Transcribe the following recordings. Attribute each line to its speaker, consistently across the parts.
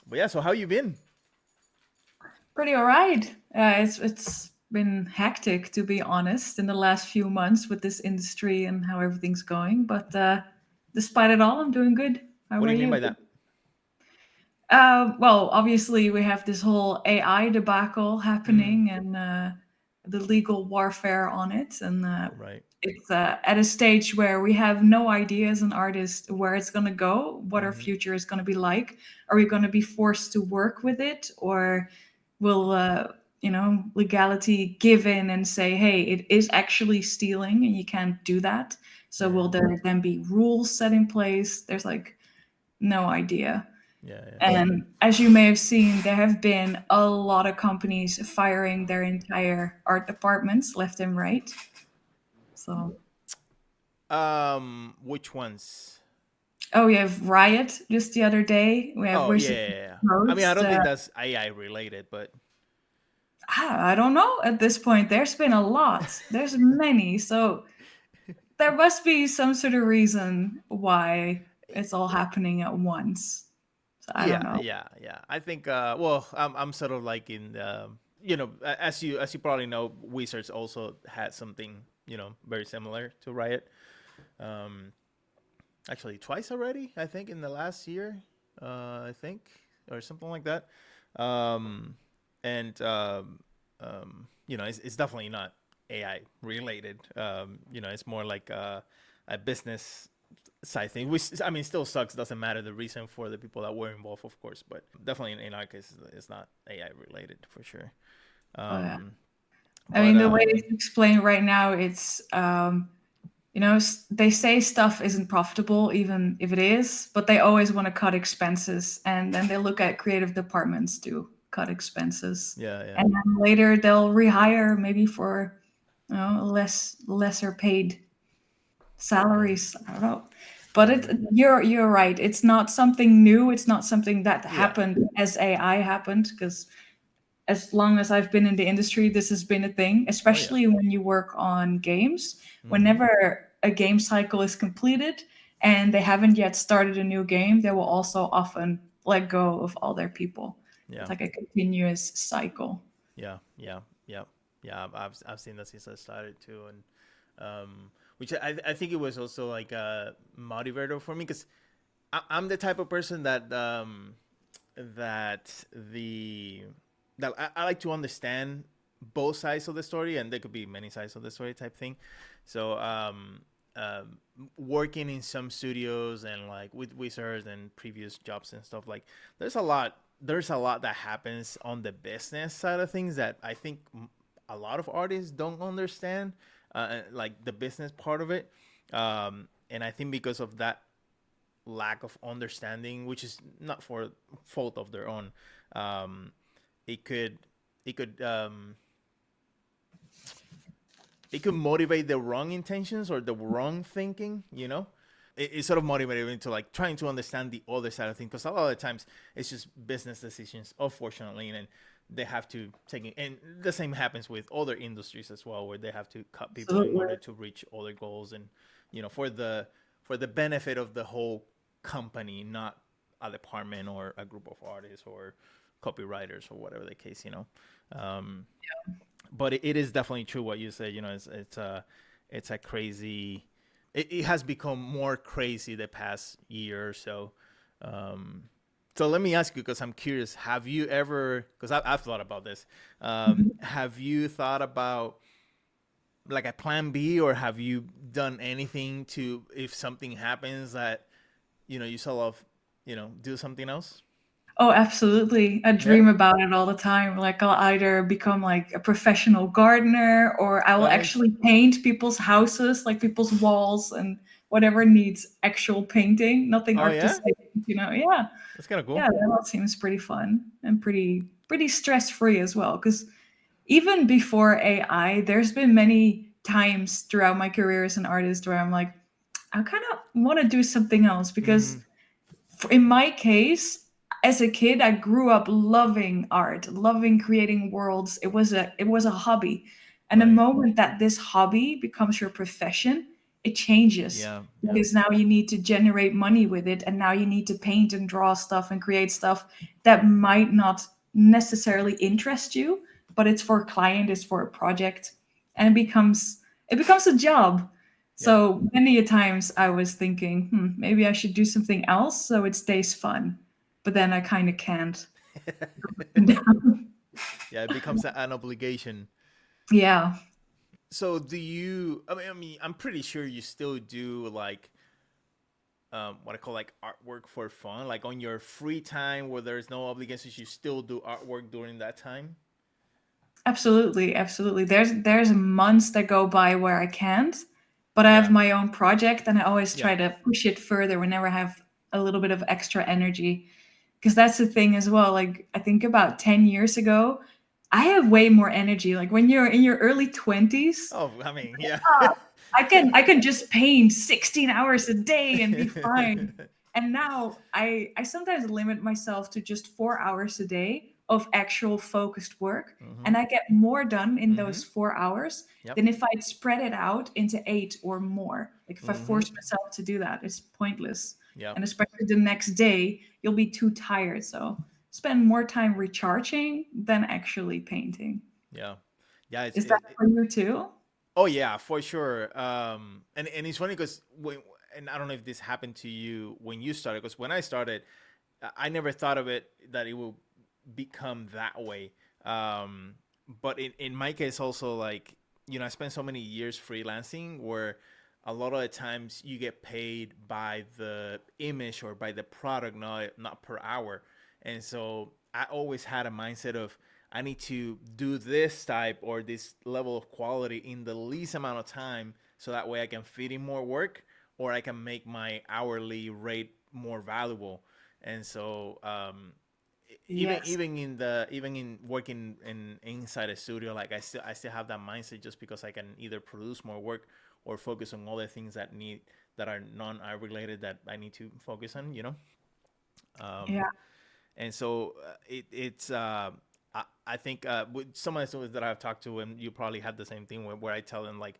Speaker 1: But yeah, so how you been?
Speaker 2: Pretty all right. It's been hectic to be honest in the last few months with this industry and how everything's going. But despite it all, I'm doing good. How
Speaker 1: What do
Speaker 2: about
Speaker 1: you mean
Speaker 2: you?
Speaker 1: by that?
Speaker 2: Well, obviously we have this whole AI debacle
Speaker 1: Mm,
Speaker 2: happening and the legal warfare on it, and
Speaker 1: right.
Speaker 2: it's at a stage where we have no idea as an artist where it's going to go, what our
Speaker 1: Hmm.
Speaker 2: future is going to be like. Are we going to be forced to work with it, or will legality give in and say, hey, it is actually stealing and you can't do that? So will
Speaker 1: Yeah.
Speaker 2: there then be rules set in place? There's like no idea.
Speaker 1: Yeah. Yeah.
Speaker 2: And as you may have seen, there have been a lot of companies firing their entire art departments left and right. So,
Speaker 1: Which ones?
Speaker 2: oh, we have Riot just the other day. We have
Speaker 1: Oh, yeah,
Speaker 2: Wizard
Speaker 1: yeah, yeah. I mean, I
Speaker 2: Roads.
Speaker 1: don't think that's AI related, but
Speaker 2: I don't know at this point. There's been a lot. There's many. So there must be some sort of reason why it's all happening at once. So I don't
Speaker 1: yeah,
Speaker 2: know.
Speaker 1: yeah, yeah. I think. Well, I'm sort of like in. As you probably know, Wizards also had something very similar to Riot. Um, Actually, twice already. I think in the last year. I think or something like that. Um, and it's definitely not AI related. It's more like a business side thing, which I mean still sucks. Doesn't matter the reason for the people that were involved, of course, but definitely in our case, it's not AI related for sure.
Speaker 2: Oh, yeah.
Speaker 1: Um,
Speaker 2: I
Speaker 1: but
Speaker 2: mean, the way it's explained right now, it's they say stuff isn't profitable, even if it is, but they always want to cut expenses. And then they look at creative departments to cut expenses.
Speaker 1: yeah, yeah,
Speaker 2: And then later they'll rehire maybe for lesser paid
Speaker 1: yeah,
Speaker 2: salaries. I don't know. But
Speaker 1: hmm,
Speaker 2: you're right. It's not something new. It's not something that
Speaker 1: yeah.
Speaker 2: happened as AI happened, because as long as I've been in the industry, this has been a thing,
Speaker 1: Oh yeah.
Speaker 2: especially when you work on games.
Speaker 1: Hmm.
Speaker 2: Whenever a game cycle is completed and they haven't yet started a new game, they will also often let go of all their people. It's
Speaker 1: Yeah,
Speaker 2: like a continuous cycle.
Speaker 1: yeah, yeah, yeah, yeah. I've seen that since I started too, and which I think it was also like a motivator for me because I'm the type of person that the that I like to understand both sides of the story, and there could be many sides of the story type thing. So working in some studios and like with Wizards and previous jobs and stuff, like there's a lot that happens on the business side of things that I think a lot of artists don't understand, like the business part of it. And I think because of that lack of understanding, which is not for fault of their own, um, it could it could it could motivate the wrong intentions or the wrong thinking. It sort of motivated me to like trying to understand the other side of things because a lot of the times it's just business decisions, unfortunately, and they have to take it. And the same happens with other industries as well, where they have to cut people in
Speaker 2: Absolutely.
Speaker 1: order to reach other goals and for the benefit of the whole company, not a department or a group of artists or copywriters or whatever the case. Um, but it is definitely true what you said. It's a crazy. It has become more crazy the past year or so. Um, so let me ask you, because I'm curious. Have you ever? Because I've thought about this. Have you thought about like a plan B, or have you done anything to if something happens that you sort of do something else?
Speaker 2: Oh, absolutely. I
Speaker 1: Yeah.
Speaker 2: dream about it all the time. Like I'll either become like a professional gardener or I will
Speaker 1: Nice.
Speaker 2: actually paint people's houses, like people's walls and whatever needs actual painting, nothing
Speaker 1: Oh yeah,
Speaker 2: artistic, Yeah.
Speaker 1: that's kind of
Speaker 2: Yeah,
Speaker 1: cool.
Speaker 2: that all seems pretty fun and pretty stress-free as well. Because even before AI, there's been many times throughout my career as an artist where I'm like, I kind of want to do something else because
Speaker 1: Hmm.
Speaker 2: in my case, as a kid, I grew up loving art, loving creating worlds. It was a hobby. And the
Speaker 1: Right.
Speaker 2: moment that this hobby becomes your profession, it changes
Speaker 1: Yeah. Yeah.
Speaker 2: because now you need to generate money with it, and now you need to paint and draw stuff and create stuff that might not necessarily interest you, but it's for a client, it's for a project, and it becomes a job.
Speaker 1: Yeah.
Speaker 2: So many a times I was thinking, maybe I should do something else so it stays fun, but then I kind of can't.
Speaker 1: Yeah. It becomes an obligation.
Speaker 2: Yeah,
Speaker 1: So do you? I mean, I'm pretty sure you still do like what I call like artwork for fun, like on your free time where there's no obligations. You still do artwork during that time.
Speaker 2: absolutely, absolutely. There's months that go by where I can't, but I have
Speaker 1: Yeah.
Speaker 2: my own project and I always
Speaker 1: Yeah.
Speaker 2: try to push it further whenever I have a little bit of extra energy. Because that's the thing as well. Like I think about 10 years ago, I have way more energy. Like when you're in your early 20s,
Speaker 1: Oh, I mean, yeah.
Speaker 2: I can just paint 16 hours a day and be fine. And now I sometimes limit myself to just 4 hours a day of actual focused work.
Speaker 1: Mm-hmm.
Speaker 2: And I get more done in
Speaker 1: Mm-hmm.
Speaker 2: those 4 hours
Speaker 1: Yep.
Speaker 2: than if I'd spread it out into 8 or more. Like if I
Speaker 1: Mm-hmm.
Speaker 2: force myself to do that, it's pointless.
Speaker 1: Yep.
Speaker 2: And especially the next day, you'll be too tired. So spend more time recharging than actually painting.
Speaker 1: Yeah. Yeah.
Speaker 2: Is that for you too?
Speaker 1: Oh yeah, for sure. And it's funny because and I don't know if this happened to you when you started. Because when I started, I never thought of it that it will become that way. But in my case, also like I spent so many years freelancing where a lot of the times you get paid by the image or by the product, not per hour. And so I always had a mindset of I need to do this type or this level of quality in the least amount of time so that way I can fit in more work or I can make my hourly rate more valuable. And so even
Speaker 2: Yes.
Speaker 1: even in working in inside a studio, like I still have that mindset just because I can either produce more work or focus on other things that are non-art related that I need to focus on. Um,
Speaker 2: Yeah.
Speaker 1: and so it's I think with some of the students that I've talked to, and you probably had the same thing where I tell them like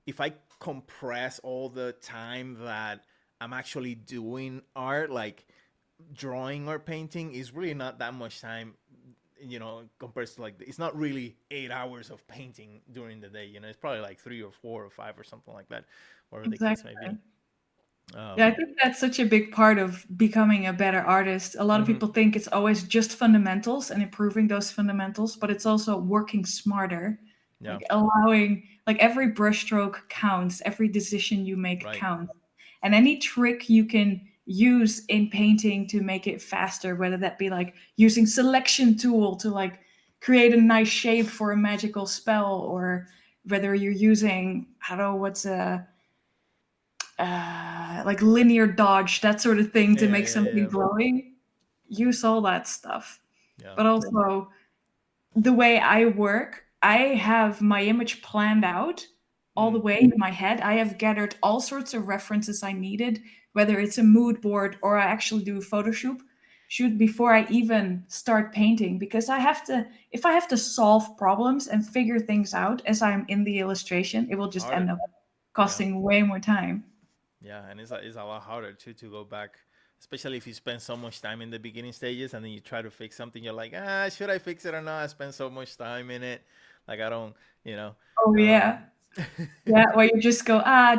Speaker 1: if I compress all the time that I'm actually doing art, like drawing or painting, is really not that much time. Compared to like it's not really 8 hours of painting during the day. It's probably like 3 or 4 or 5 or something like that, whatever the case may be.
Speaker 2: Exactly. Yeah, I
Speaker 1: Um,
Speaker 2: think that's such a big part of becoming a better artist. A lot of
Speaker 1: mhm.
Speaker 2: people think it's always just fundamentals and improving those fundamentals, but it's also working smarter,
Speaker 1: Yeah.
Speaker 2: like allowing, like every brushstroke counts, every decision you make
Speaker 1: Right.
Speaker 2: counts. And any trick you can use in painting to make it faster, whether that be like using selection tool to like create a nice shape for a magical spell, or whether you're using, I don't know, what's a like linear dodge, that sort of thing to
Speaker 1: Yeah.
Speaker 2: make
Speaker 1: Yeah.
Speaker 2: something
Speaker 1: Yeah.
Speaker 2: glowing. Use all that stuff.
Speaker 1: Yeah.
Speaker 2: But also, the way I work, I have my image planned out all the
Speaker 1: Mm.
Speaker 2: way in my head. I have gathered all sorts of references I needed, whether it's a mood board or I actually do a photo shoot before I even start painting, because if I have to solve problems and figure things out as I'm in the illustration, it will
Speaker 1: It's
Speaker 2: just
Speaker 1: harder.
Speaker 2: end up
Speaker 1: Yeah.
Speaker 2: costing way more time.
Speaker 1: Yeah, and it's a lot harder too to go back, especially if you spend so much time in the beginning stages and then you try to fix something. You're like, should I fix it or not? I spent so much time in it, like I don't, you know.
Speaker 2: Oh
Speaker 1: Um,
Speaker 2: yeah. Yeah, where you just go, I'll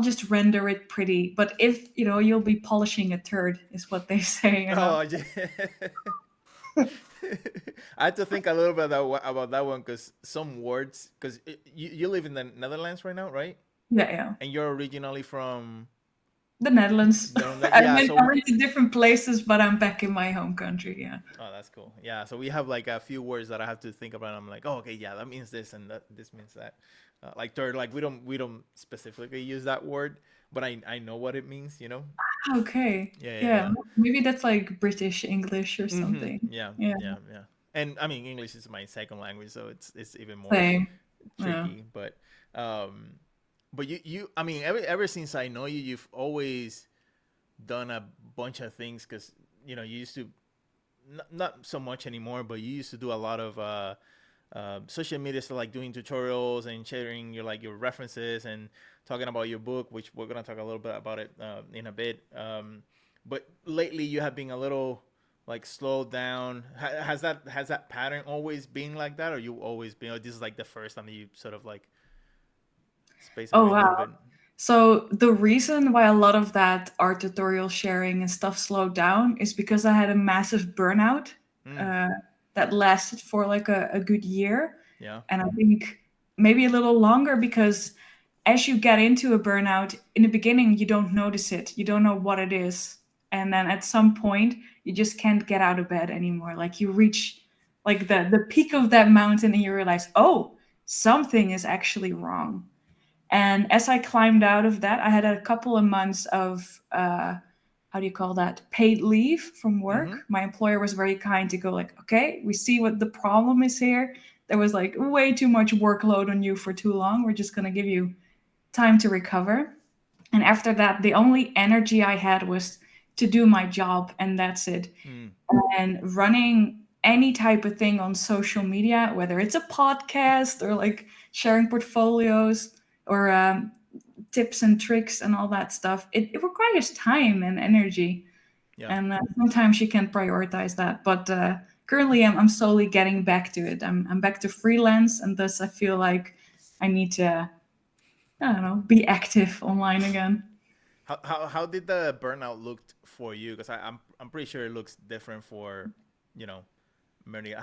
Speaker 2: just render it pretty. But if, you'll be polishing a turd, is what they say,
Speaker 1: oh, yeah. I had to think a little bit about that one because some words, because you live in the Netherlands right now, right?
Speaker 2: Yeah, yeah.
Speaker 1: And you're originally from
Speaker 2: The Netherlands. I
Speaker 1: yeah.
Speaker 2: went,
Speaker 1: So
Speaker 2: I went to different places, but I'm back in my home country. Yeah.
Speaker 1: oh, that's cool. Yeah, so we have like a few words that I have to think about. I'm like, oh, okay, yeah, that means this and this means that. Like third, like we don't specifically use that word, but I know what it means.
Speaker 2: Okay.
Speaker 1: Yeah, yeah,
Speaker 2: Yeah.
Speaker 1: yeah.
Speaker 2: Maybe that's like British English or
Speaker 1: Mm-hmm.
Speaker 2: something.
Speaker 1: Yeah,
Speaker 2: Yeah.
Speaker 1: yeah, yeah. And I mean, English is my second language, so it's even more
Speaker 2: Same. Yeah.
Speaker 1: tricky. Um, but I mean, ever since I know you, you've always done a bunch of things because you used to not so much anymore, but you used to do a lot of social media, so like doing tutorials and sharing your references and talking about your book, which we're gonna talk a little bit about it in a bit. But lately, you have been a little like slowed down. Has that pattern always been like that, or you always been? Or this is like the first time that you sort of like space
Speaker 2: Oh
Speaker 1: away a little
Speaker 2: wow.
Speaker 1: bit?
Speaker 2: So the reason why a lot of that art tutorial sharing and stuff slowed down is because I had a massive burnout
Speaker 1: Mm,
Speaker 2: uh, that lasted for like a good year.
Speaker 1: yeah.
Speaker 2: And I think maybe a little longer because as you get into a burnout, in the beginning, you don't notice it. You don't know what it is. And then at some point, you just can't get out of bed anymore. Like you reach like the peak of that mountain and you realize, oh, something is actually wrong. And as I climbed out of that, I had a couple of months of how do you call that? Paid leave from work.
Speaker 1: Mm-hmm.
Speaker 2: My employer was very kind to go like, okay, we see what the problem is here. There was like way too much workload on you for too long. We're just gonna give you time to recover. And after that, the only energy I had was to do my job, and that's it.
Speaker 1: Mm,
Speaker 2: And running any type of thing on social media, whether it's a podcast or like sharing portfolios or tips and tricks and all that stuff, it requires time and energy.
Speaker 1: yeah.
Speaker 2: And sometimes you can't prioritize that. But currently, I'm slowly getting back to it. I'm back to freelance, and thus I feel like I need to, I don't know, be active online again.
Speaker 1: How did the burnout look for you? Because I'm pretty sure it looks different for, you know, many.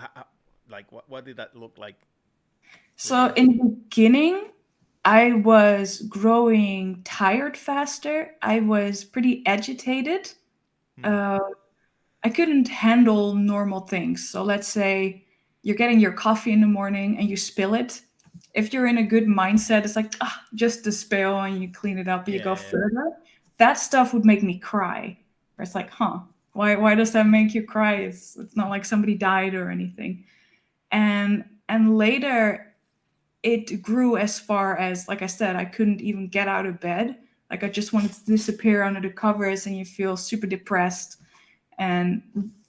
Speaker 1: Like what did that look like with
Speaker 2: So
Speaker 1: you?
Speaker 2: in the beginning, I was growing tired faster. I was pretty agitated.
Speaker 1: Hmm.
Speaker 2: Uh, I couldn't handle normal things. So let's say you're getting your coffee in the morning and you spill it. If you're in a good mindset, it's like just a spill and you clean it up and you
Speaker 1: Yeah,
Speaker 2: go
Speaker 1: yeah,
Speaker 2: further. That stuff would make me cry. Where it's like, why does that make you cry? It's not like somebody died or anything. And later it grew as far as, like I said, I couldn't even get out of bed. Like I just wanted to disappear under the covers and you feel super depressed. And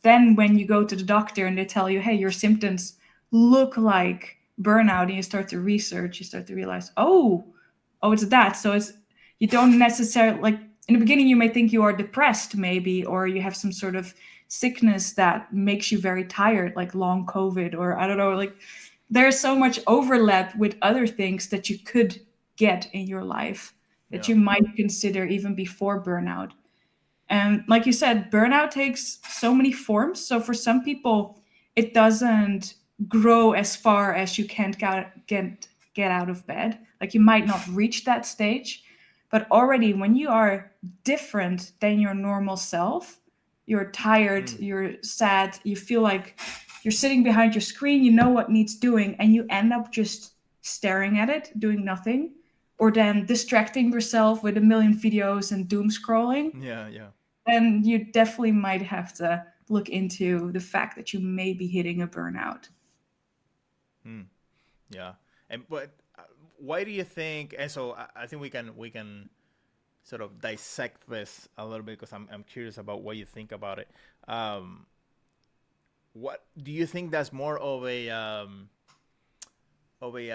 Speaker 2: then when you go to the doctor and they tell you, hey, your symptoms look like burnout, and you start to research, you start to realize, oh, it's that. So it's, you don't necessarily, like in the beginning you may think you are depressed maybe, or you have some sort of sickness that makes you very tired, like long COVID, or I don't know, like there's so much overlap with other things that you could get in your life that
Speaker 1: yeah.
Speaker 2: you might consider even before burnout. And like you said, burnout takes so many forms. So for some people, it doesn't grow as far as you can't get out of bed. Like you might not reach that stage, but already when you are different than your normal self, you're tired,
Speaker 1: Mm,
Speaker 2: you're sad, you feel like you're sitting behind your screen, you know what needs doing, and you end up just staring at it, doing nothing, or then distracting yourself with a million videos and doom scrolling,
Speaker 1: yeah, yeah.
Speaker 2: then you definitely might have to look into the fact that you may be hitting a burnout.
Speaker 1: Mm, yeah. And but why do you think? And so I think we can sort of dissect this a little bit because I'm curious about what you think about it. Um, what do you think that's more of a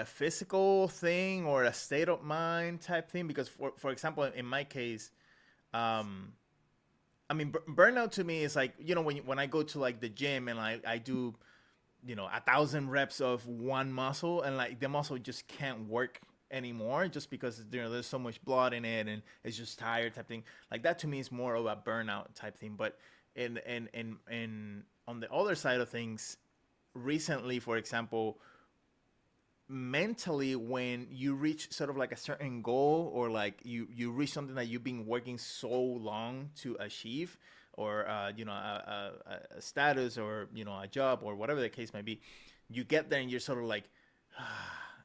Speaker 1: physical thing or a state of mind type thing? Because for example, in my case, um, I mean, burnout to me is like, when I go to like the gym and I do 1,000 reps of one muscle and like the muscle just can't work anymore just because there's so much blood in it and it's just tired type thing. Like that to me is more of a burnout type thing. But in on the other side of things, recently, for example, mentally, when you reach sort of like a certain goal, or like you reach something that you've been working so long to achieve, or a status, or a job, or whatever the case may be, you get there and you're sort of like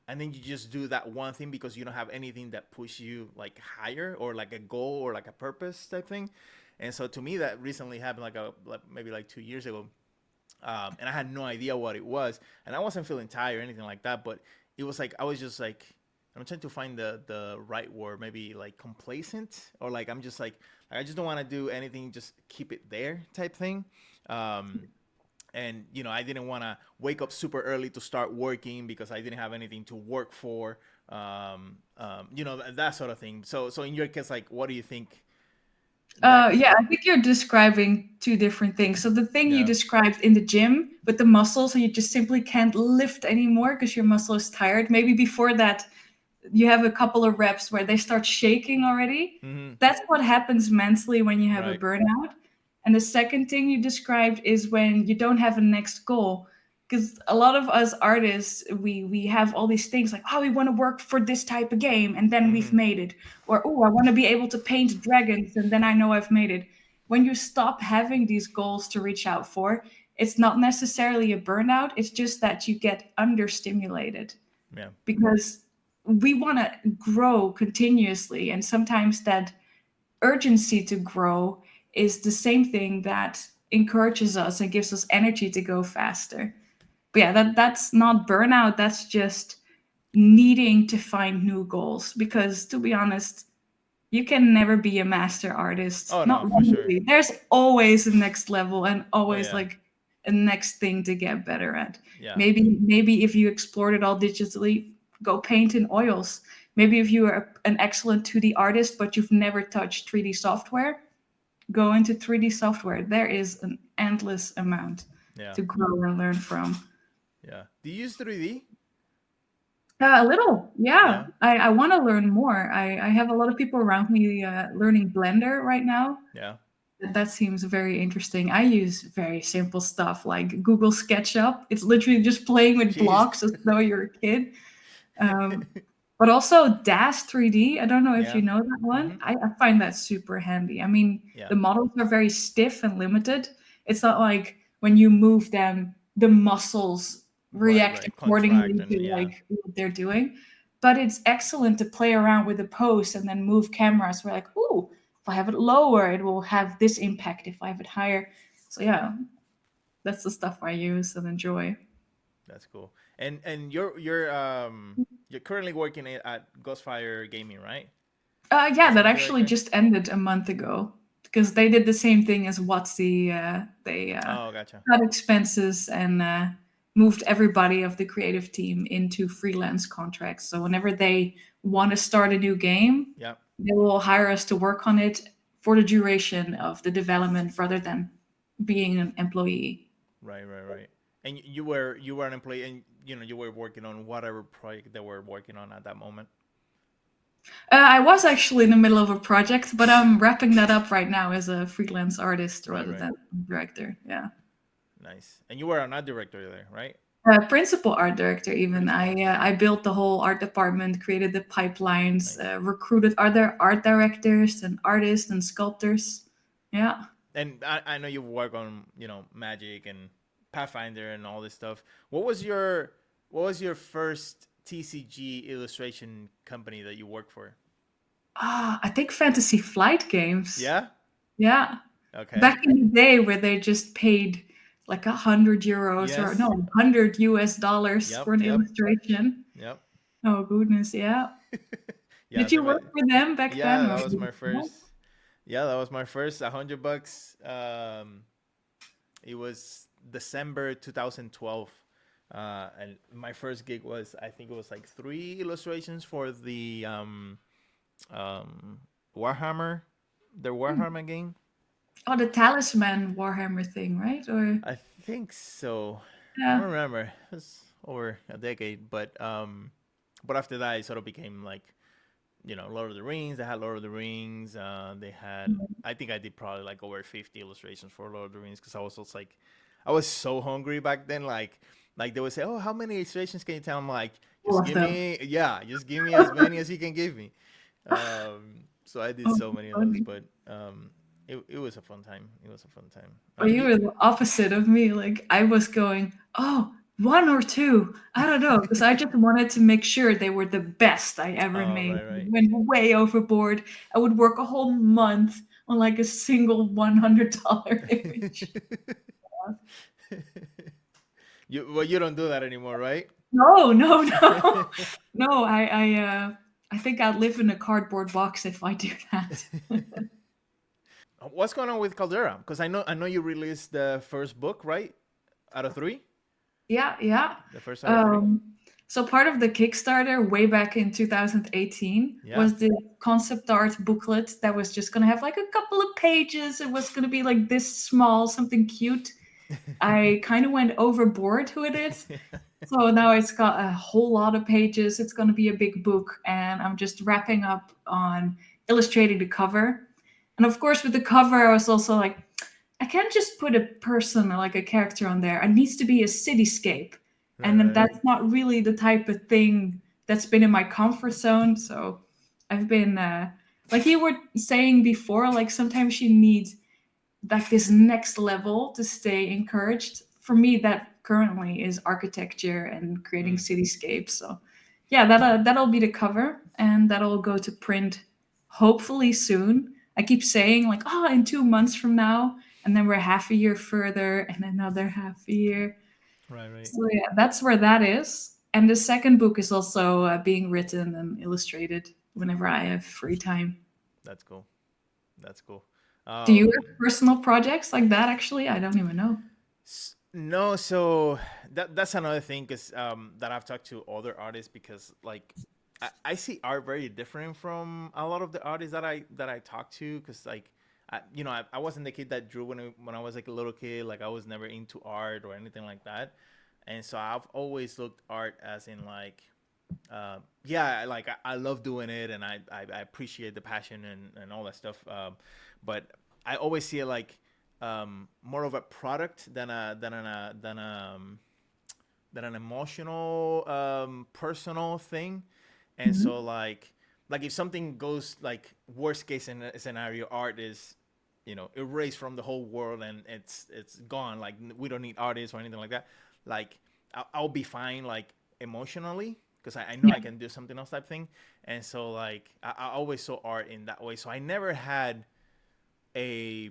Speaker 1: and then you just do that one thing because you don't have anything that push you like higher, or like a goal or like a purpose type thing. And so to me, that recently happened like maybe like 2 years ago. And I had no idea what it was, and I wasn't feeling tired or anything like that. But it was like I was just like, I'm trying to find the right word, maybe like complacent, or like I just don't want to do anything, just keep it there type thing. Um, and I didn't want to wake up super early to start working because I didn't have anything to work for. That sort of thing. So in your case, like, what do you think that?
Speaker 2: Yeah, I think you're describing two different things. So the thing you
Speaker 1: Yeah.
Speaker 2: described in the gym with the muscle, so you just simply can't lift anymore because your muscle is tired. Maybe before that, you have a couple of reps where they start shaking already.
Speaker 1: Mm-hmm.
Speaker 2: That's what happens mentally when you have a
Speaker 1: Right.
Speaker 2: burnout. And the second thing you described is when you don't have a next goal. Because a lot of us artists, we have all these things like, oh, we want to work for this type of game, and then we've
Speaker 1: Mm-hmm.
Speaker 2: made it. Or, oh, I want to be able to paint dragons, and then I know I've made it. When you stop having these goals to reach out for, it's not necessarily a burnout. It's just that you get understimulated
Speaker 1: Yeah.
Speaker 2: because we want to grow continuously, and sometimes that urgency to grow is the same thing that encourages us and gives us energy to go faster. But yeah, that's not burnout, that's just needing to find new goals, because to be honest, you can never be a master artist.
Speaker 1: Oh
Speaker 2: Not
Speaker 1: no, for sure.
Speaker 2: really. There's always a next level and
Speaker 1: Oh
Speaker 2: always
Speaker 1: yeah.
Speaker 2: like a next thing to get better at.
Speaker 1: Yeah.
Speaker 2: Maybe if you explored it all digitally, go paint in oils. Maybe if you are an excellent 2D artist but you've never touched 3D software, go into 3D software. There is an endless amount
Speaker 1: Yeah.
Speaker 2: to grow and learn from.
Speaker 1: Yeah. Do you use 3D?
Speaker 2: A little, yeah.
Speaker 1: Yeah.
Speaker 2: I want to learn more. I have a lot of people around me learning Blender right now.
Speaker 1: Yeah.
Speaker 2: That seems very interesting. I use very simple stuff like Google SketchUp. It's literally just playing with
Speaker 1: Jeez.
Speaker 2: blocks as though you're a kid. Um, but also DAS 3D. I don't know if
Speaker 1: Yeah.
Speaker 2: you know that one.
Speaker 1: Mm-hmm.
Speaker 2: I find that super handy. I mean,
Speaker 1: Yeah.
Speaker 2: the models are very stiff and limited. It's not like when you move them, the muscles
Speaker 1: Right.
Speaker 2: react
Speaker 1: Right. Contract
Speaker 2: accordingly
Speaker 1: and
Speaker 2: to
Speaker 1: yeah.
Speaker 2: like what they're doing. But it's excellent to play around with the pose and then move cameras. We're like, ooh, if I have it lower, it will have this impact. If I have it higher, so yeah, that's the stuff I use and enjoy.
Speaker 1: That's cool. And you're currently working at Ghostfire Gaming, right?
Speaker 2: Yeah,
Speaker 1: As an
Speaker 2: that
Speaker 1: art
Speaker 2: actually
Speaker 1: director.
Speaker 2: just ended a month ago because they did the same thing as Watsy. They
Speaker 1: Oh, gotcha.
Speaker 2: cut expenses and moved everybody of the creative team into freelance contracts. So whenever they want to start a new game,
Speaker 1: Yeah.
Speaker 2: they will hire us to work on it for the duration of the development rather than being an employee.
Speaker 1: Right. Right. Right. And you were an employee, and you were working on whatever project they were working on at that moment.
Speaker 2: I was actually in the middle of a project, but I'm wrapping that up right now as a freelance artist
Speaker 1: Right.
Speaker 2: rather
Speaker 1: Right.
Speaker 2: than director. Yeah.
Speaker 1: Nice. And you were an art director there, right?
Speaker 2: Principal art director, even.
Speaker 1: Principal art
Speaker 2: I
Speaker 1: director.
Speaker 2: built the whole art department, created the pipelines,
Speaker 1: Nice.
Speaker 2: recruited other art directors and artists and sculptors. Yeah.
Speaker 1: And I know you work on Magic and Pathfinder and all this stuff. What was your first TCG illustration company that you worked for?
Speaker 2: I think Fantasy Flight Games.
Speaker 1: Yeah.
Speaker 2: Yeah.
Speaker 1: Okay.
Speaker 2: Back in the day where they just paid like 100 euros or no,
Speaker 1: Yes.
Speaker 2: 100 US dollars
Speaker 1: Yep.
Speaker 2: for an
Speaker 1: Yep.
Speaker 2: illustration.
Speaker 1: Yep.
Speaker 2: Oh goodness, yeah.
Speaker 1: Yeah.
Speaker 2: Did
Speaker 1: So
Speaker 2: you work for them back
Speaker 1: yeah,
Speaker 2: then? Or
Speaker 1: that was my first. Yeah, that was my first. $100. It was December 2012. And my first gig was, I think it was like 3 illustrations for the um, Warhammer, the Warhammer game.
Speaker 2: Oh, the Talisman Warhammer thing, right? Or
Speaker 1: I think so. I
Speaker 2: yeah.
Speaker 1: don't remember. It was over a decade, but after that, it sort of became like Lord of the Rings. They had Lord of the Rings. They had. I think I did probably like over 50 illustrations for Lord of the Rings because I was just like, I was so hungry back then. Like they would say, "Oh, how many illustrations can you tell?" I'm like,
Speaker 2: All
Speaker 1: just
Speaker 2: of
Speaker 1: give
Speaker 2: them.
Speaker 1: me, yeah, just give me as many as you can give me. So I did
Speaker 2: Oh,
Speaker 1: so many of those,
Speaker 2: funny.
Speaker 1: but it was a fun time. It was a fun time.
Speaker 2: Oh, you were the opposite of me. Like I was going, oh, one or two. I don't know, because I just wanted to make sure they were the best I ever
Speaker 1: Oh,
Speaker 2: made.
Speaker 1: right, right.
Speaker 2: Went way overboard. I would work a whole month on like a single $100 image.
Speaker 1: You don't do that anymore, right?
Speaker 2: No, no, no, no. I think I'd live in a cardboard box if I do that.
Speaker 1: What's going on with Caldera? Because I know you released the first book, right? out of three,
Speaker 2: Yeah, yeah.
Speaker 1: the first out of three.
Speaker 2: Um, so part of the Kickstarter way back in 2018
Speaker 1: Yeah.
Speaker 2: was the concept art booklet that was just gonna have like a couple of pages. It was gonna be like this small, something cute. I kind of went overboard with it. So now it's got a whole lot of pages. It's gonna be a big book, and I'm just wrapping up on illustrating the cover. And of course, with the cover, I was also like, I can't just put a person or like a character on there. It needs to be a cityscape. And then
Speaker 1: Right.
Speaker 2: that's not really the type of thing that's been in my comfort zone. So I've been, like you were saying before, like sometimes you need like this next level to stay encouraged. For me, that currently is architecture and creating
Speaker 1: Mm.
Speaker 2: cityscapes. So yeah, that'll be the cover, and that'll go to print hopefully soon. I keep saying like, oh, in 2 months from now, and then we're half a year further, and another half a year.
Speaker 1: Right. Right.
Speaker 2: So yeah, that's where that is. And the second book is also being written and illustrated whenever I have free time.
Speaker 1: That's cool. That's cool.
Speaker 2: Do you have personal projects like that? Actually, I don't even know.
Speaker 1: No, so that's another thing, because that I've talked to other artists, because like I see art very different from a lot of the artists that I talk to, because like I wasn't the kid that drew when I was like a little kid. Like I was never into art or anything like that, and so I've always looked art as in like yeah, like I love doing it, and I appreciate the passion and all that stuff. But I always see it like more of a product than an emotional, personal thing. And
Speaker 2: Mhm.
Speaker 1: so like if something goes like worst case scenario, art is erased from the whole world, and it's gone. Like we don't need artists or anything like that. Like I'll be fine like emotionally, because I know
Speaker 2: Yeah.
Speaker 1: I can do something else type thing. And so like I always saw art in that way. So I never had a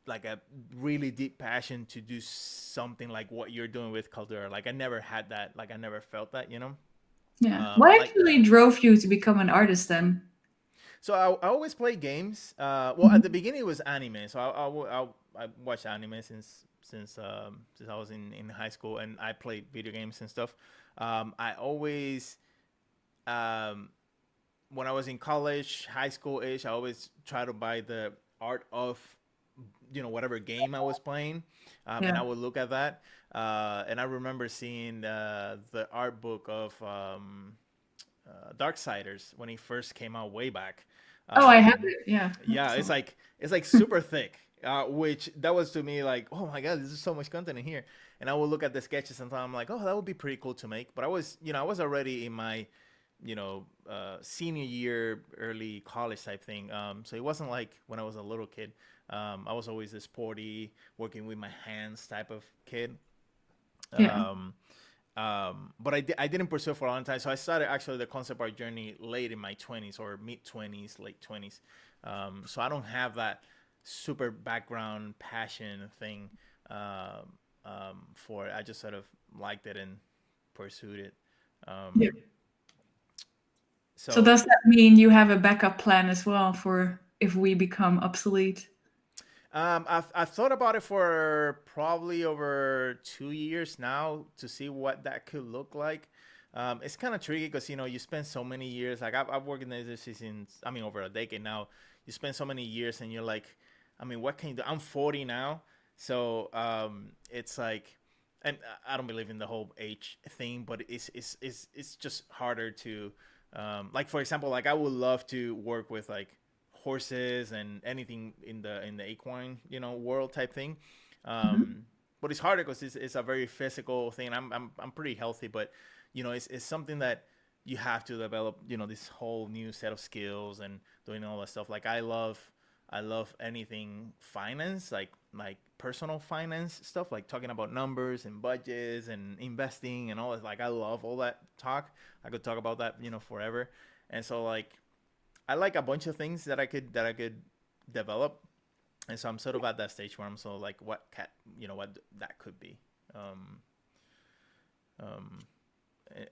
Speaker 1: like a really deep passion to do something like what you're doing with Caldyra. Like I never had that. Like I never felt that.
Speaker 2: Yeah. What
Speaker 1: Like
Speaker 2: actually drove you to become an artist then?
Speaker 1: so I always play games. Well, at the
Speaker 2: Mhm.
Speaker 1: beginning it was anime. So I watched anime since I was in high school, and I played video games and stuff. I always um, when I was in college, high school age, I always try to buy the art of whatever game I was playing, and
Speaker 2: Yeah.
Speaker 1: I would look at that. And I remember seeing the art book of Darksiders when he first came out way back.
Speaker 2: Oh, I have
Speaker 1: Um,
Speaker 2: it. Yeah.
Speaker 1: yeah,
Speaker 2: So,
Speaker 1: it's like super thick, which that was to me like, oh my god, this is so much content in here. And I would look at the sketches and I'm like, oh, that would be pretty cool to make. But I was already in my senior year, early college type thing. So it wasn't like when I was a little kid. I was always a sporty, working with my hands type of kid.
Speaker 2: yeah.
Speaker 1: Um, but I didn't pursue it for a long time. So I started actually the concept art journey late in my 20s or mid 20s, late 20s. So I don't have that super background passion thing for it. I just sort of liked it and pursued it.
Speaker 2: Yeah.
Speaker 1: Um,
Speaker 2: So
Speaker 1: so
Speaker 2: does that mean you have a backup plan as well for if we become obsolete?
Speaker 1: I've thought about it for probably over 2 years now to see what that could look like. It's kind of tricky because you spend so many years. Like I've worked in the industry since over a decade now. You spend so many years, and you're like, what can you do? I'm 40 now, so it's like, and I don't believe in the whole age thing, but it's just harder to, like for example, like I would love to work with like horses and anything in the equine world type thing.
Speaker 2: Mhm.
Speaker 1: But it's harder because it's a very physical thing. I'm pretty healthy, but it's something that you have to develop this whole new set of skills and doing all that stuff. Like I love anything finance, like personal finance stuff, like talking about numbers and budgets and investing and all that. Like I love all that talk. I could talk about that forever. And so like I like a bunch of things that I could develop, and so I'm sort of at that stage where I'm sort of like, what that could be. Um, um,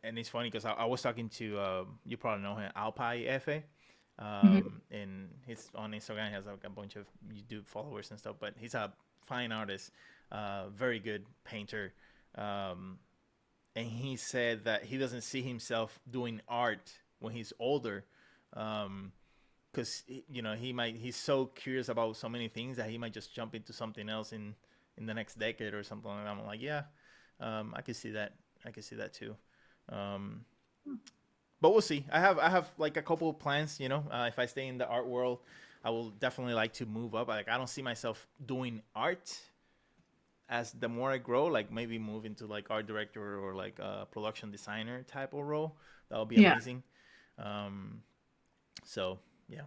Speaker 1: and it's funny because I was talking to you probably know him, Alpai Fa.
Speaker 2: Mhm.
Speaker 1: And he's on Instagram. He has like a bunch of YouTube followers and stuff, but he's a fine artist. very good painter. Um, and he said that he doesn't see himself doing art when he's older, because he's so curious about so many things that he might just jump into something else in the next decade or something like that. I'm like, yeah, I can see that. I can see that too. Um, but we'll see. I have like a couple of plans. If I stay in the art world, I will definitely like to move up. Like I don't see myself doing art as the more I grow, like maybe move into like art director or like a production designer type of role. That would be
Speaker 2: Yeah.
Speaker 1: amazing. Um, so yeah,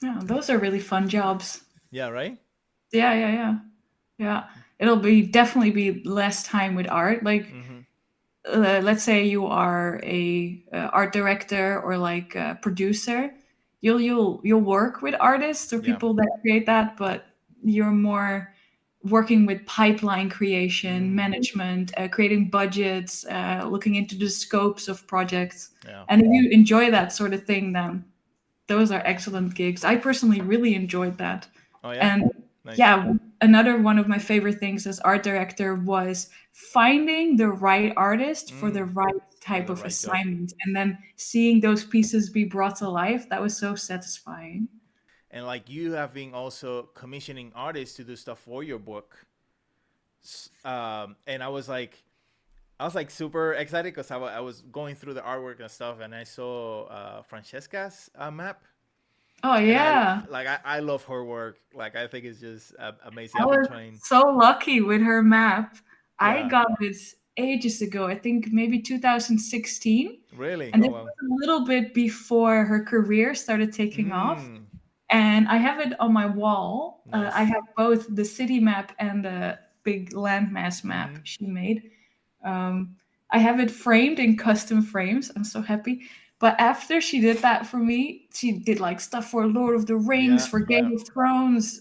Speaker 2: Yeah, those are really fun jobs.
Speaker 1: yeah, right.
Speaker 2: Yeah, yeah, yeah. Yeah. It'll be definitely be less time with art. Like,
Speaker 1: Mm-hmm.
Speaker 2: let's say you are a art director or like a producer. You'll work with artists or
Speaker 1: Yeah.
Speaker 2: people that create that, but you're more working with pipeline creation,
Speaker 1: Mm,
Speaker 2: management, creating budgets, looking into the scopes of projects.
Speaker 1: yeah.
Speaker 2: And if you enjoy that sort of thing, then those are excellent gigs. I personally really enjoyed that.
Speaker 1: Oh yeah.
Speaker 2: And
Speaker 1: Nice.
Speaker 2: yeah, another one of my favorite things as art director was finding the right artist for the
Speaker 1: Mm,
Speaker 2: right
Speaker 1: for
Speaker 2: type
Speaker 1: the
Speaker 2: of
Speaker 1: right job.
Speaker 2: assignment and then seeing those pieces be brought to life. That was so satisfying.
Speaker 1: And like you have been also commissioning artists to do stuff for your book. And I was like super excited because I was going through the artwork and stuff, and I saw Francesca's map,
Speaker 2: Oh
Speaker 1: and I
Speaker 2: yeah.
Speaker 1: like I love her work. Like I think it's just amazing.
Speaker 2: I
Speaker 1: I've been
Speaker 2: was
Speaker 1: trying.
Speaker 2: so lucky with her map. I
Speaker 1: Yeah,
Speaker 2: got it ages ago. I think maybe 2016.
Speaker 1: really.
Speaker 2: And
Speaker 1: Oh
Speaker 2: this
Speaker 1: wow.
Speaker 2: was a little bit before her career started taking off.
Speaker 1: Mm,
Speaker 2: And I have it on my wall. I
Speaker 1: nice.
Speaker 2: have both the city map and the big landmass map
Speaker 1: Mm-hmm.
Speaker 2: she made. Um, I have it framed in custom frames. I'm so happy. But after she did that for me, she did like stuff for Lord of the Rings,
Speaker 1: Yeah,
Speaker 2: for
Speaker 1: yeah,
Speaker 2: Game of Thrones,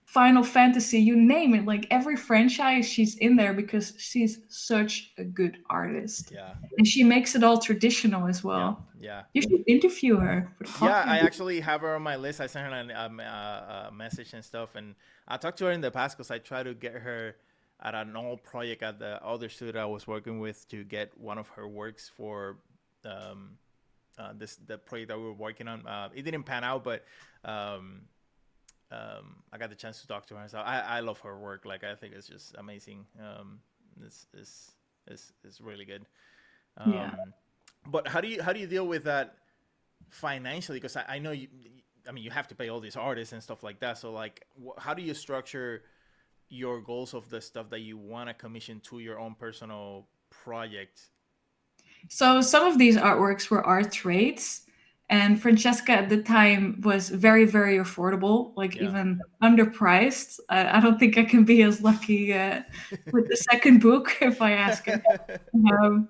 Speaker 2: Final Fantasy, you name it. Like every franchise, she's in there because she's such a good artist.
Speaker 1: yeah,
Speaker 2: And she makes it all traditional as
Speaker 1: yeah,
Speaker 2: well.
Speaker 1: yeah.
Speaker 2: You should interview her for the
Speaker 1: Yeah, I
Speaker 2: podcast.
Speaker 1: actually have her on my list. I sent her a message and stuff, and I talked to her in the past because I tried to get her at an old project at the other studio I was working with to get one of her works for um, the project that we were working on. It didn't pan out, but um, I got the chance to talk to her. So I love her work. Like I think it's just amazing. It's really good.
Speaker 2: Yeah.
Speaker 1: But how do you deal with that financially? Because I know I mean, you have to pay all these artists and stuff like that. So like, how do you structure your goals of the stuff that you want to commission to your own personal project?
Speaker 2: So some of these artworks were art trades, and Francesca at the time was very, very affordable, like
Speaker 1: Yeah.
Speaker 2: even underpriced. I don't think I can be as lucky with the second book if I ask her. Um,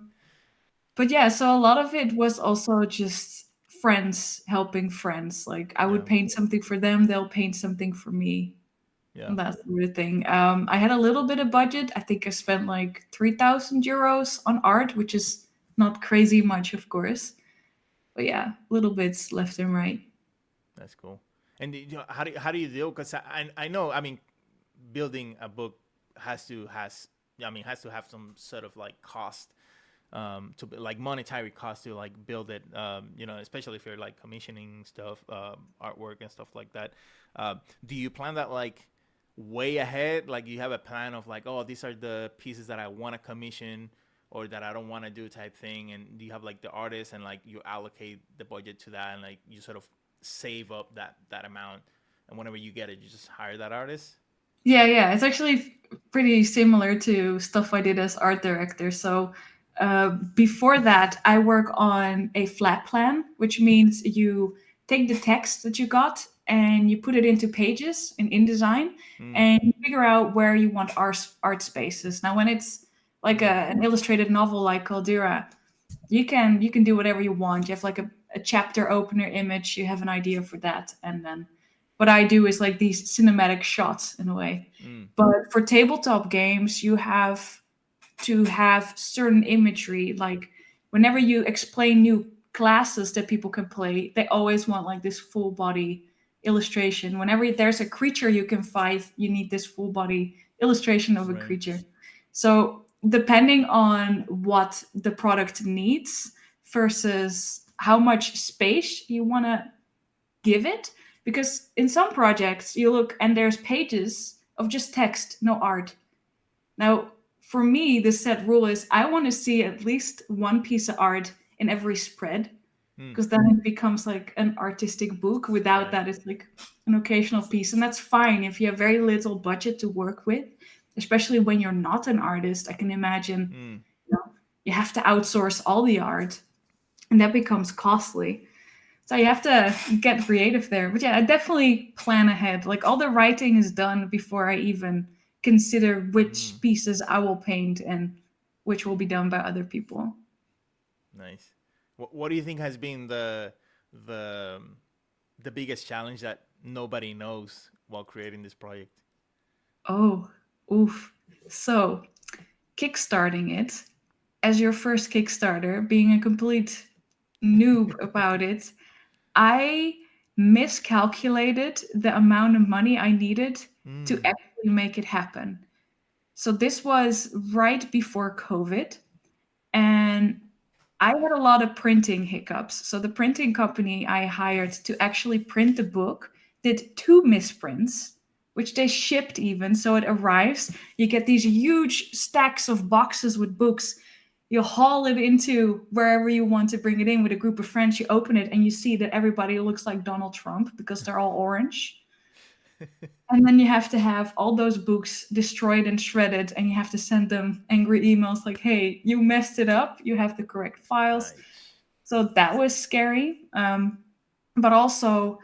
Speaker 2: but yeah, so a lot of it was also just friends helping friends. Like I would
Speaker 1: Yeah.
Speaker 2: paint something for them, they'll paint something for me.
Speaker 1: Yeah.
Speaker 2: That sort of thing. I had a little bit of budget. I think I spent like 3,000 euros on art, which is not crazy much, of course. But yeah, little bits left and right.
Speaker 1: That's cool. And how do you deal? Because I know, I mean, building a book has to have some sort of like cost, to like monetary cost to like build it, especially if you're like commissioning stuff, artwork and stuff like that. Do you plan that like way ahead? Like you have a plan of like, oh, these are the pieces that I want to commission or that I don't want to do type thing, and do you have like the artist and like you allocate the budget to that and like you sort of save up that amount, and whenever you get it, you just hire that artist?
Speaker 2: Yeah, yeah, it's actually pretty similar to stuff I did as art director. So before that, I work on a flat plan, which means you take the text that you got and you put it into pages in InDesign,
Speaker 1: Mm,
Speaker 2: and you figure out where you want art spaces. Now, when it's like
Speaker 1: mm,
Speaker 2: an illustrated novel like Caldyra, you can do whatever you want. You have like a chapter opener image, you have an idea for that, and then what I do is like these cinematic shots in a way.
Speaker 1: mm,
Speaker 2: But for tabletop games, you have to have certain imagery. Like whenever you explain new classes that people can play, they always want like this full body illustration. Whenever there's a creature you can fight, you need this full body illustration of a
Speaker 1: Right.
Speaker 2: creature. So depending on what the product needs versus how much space you want to give it, because in some projects you look and there's pages of just text, no art. Now, for me, the set rule is I want to see at least one piece of art in every spread,
Speaker 1: Hmm.
Speaker 2: because then it becomes like an artistic book. Without
Speaker 1: Right.
Speaker 2: that, it's like an occasional piece. And that's fine if you have very little budget to work with, especially when you're not an artist. I can imagine,
Speaker 1: Hmm.
Speaker 2: you know, you have to outsource all the art, and that becomes costly. So you have to get creative there. But yeah, I definitely plan ahead. Like all the writing is done before I even consider
Speaker 1: Hmm.
Speaker 2: which pieces I will paint and which will be done by other people.
Speaker 1: Nice. What do you think has been the the biggest challenge that nobody knows while creating this project?
Speaker 2: Oh, oof. So, kickstarting it as your first Kickstarter, being a complete noob about it, I miscalculated the amount of money I needed to
Speaker 1: Hmm.
Speaker 2: actually make it happen. So this was right before COVID, and I had a lot of printing hiccups. So the printing company I hired to actually print the book did two misprints, which they shipped even. So it arrives, you get these huge stacks of boxes with books. You haul it into wherever you want to bring it in with a group of friends. You open it and you see that everybody looks like Donald Trump because they're all orange. And then you have to have all those books destroyed and shredded, and you have to send them angry emails like, hey, you messed it up. You have the correct files.
Speaker 1: Nice.
Speaker 2: So that was scary. But also,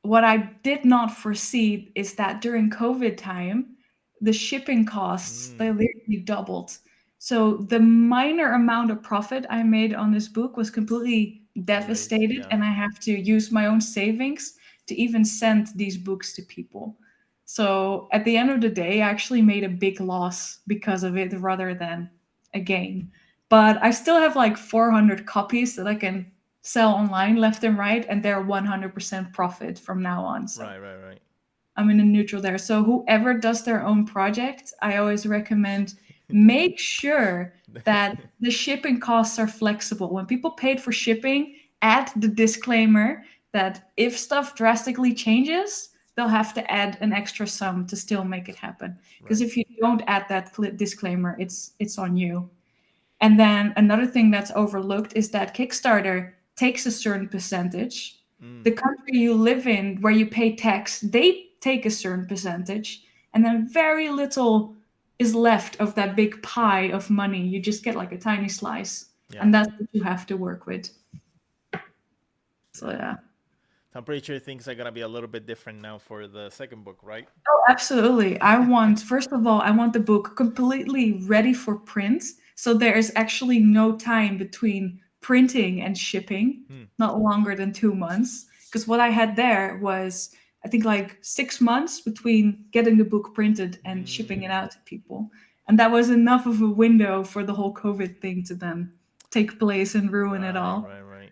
Speaker 2: what I did not foresee is that during COVID time, the shipping costs they
Speaker 1: Hmm.
Speaker 2: literally doubled. So the minor amount of profit I made on this book was completely
Speaker 1: Erased.
Speaker 2: devastated,
Speaker 1: Yeah.
Speaker 2: and I have to use my own savings to even send these books to people. So at the end of the day, I actually made a big loss because of it rather than a gain. But I still have like 400 copies that I can sell online left and right, and they're 100% profit from now on. So
Speaker 1: Right. Right. Right.
Speaker 2: I'm in a neutral there. So whoever does their own project, I always recommend make sure that the shipping costs are flexible. When people paid for shipping, add the disclaimer that if stuff drastically changes, they'll have to add an extra sum to still make it happen. Because
Speaker 1: Right.
Speaker 2: if you don't add that disclaimer, it's on you. And then another thing that's overlooked is that Kickstarter takes a certain percentage.
Speaker 1: Mm.
Speaker 2: The country you live in, where you pay tax, they take a certain percentage. And then very little is left of that big pie of money. You just get like a tiny slice.
Speaker 1: Yeah.
Speaker 2: And that's what you have to work with. So,
Speaker 1: Yeah.
Speaker 2: yeah.
Speaker 1: So I'm pretty sure things are gonna be a little bit different now for the second book, right?
Speaker 2: Oh, absolutely. I want, first of all, I want the book completely ready for print. So there is actually no time between printing and shipping,
Speaker 1: Hmm.
Speaker 2: not longer than 2 months. Because what I had there was, I think, like 6 months between getting the book printed and shipping it
Speaker 1: Mm.
Speaker 2: out to people. And that was enough of a window for the whole COVID thing to then take place and ruin it
Speaker 1: Right.
Speaker 2: all.
Speaker 1: Right. Right.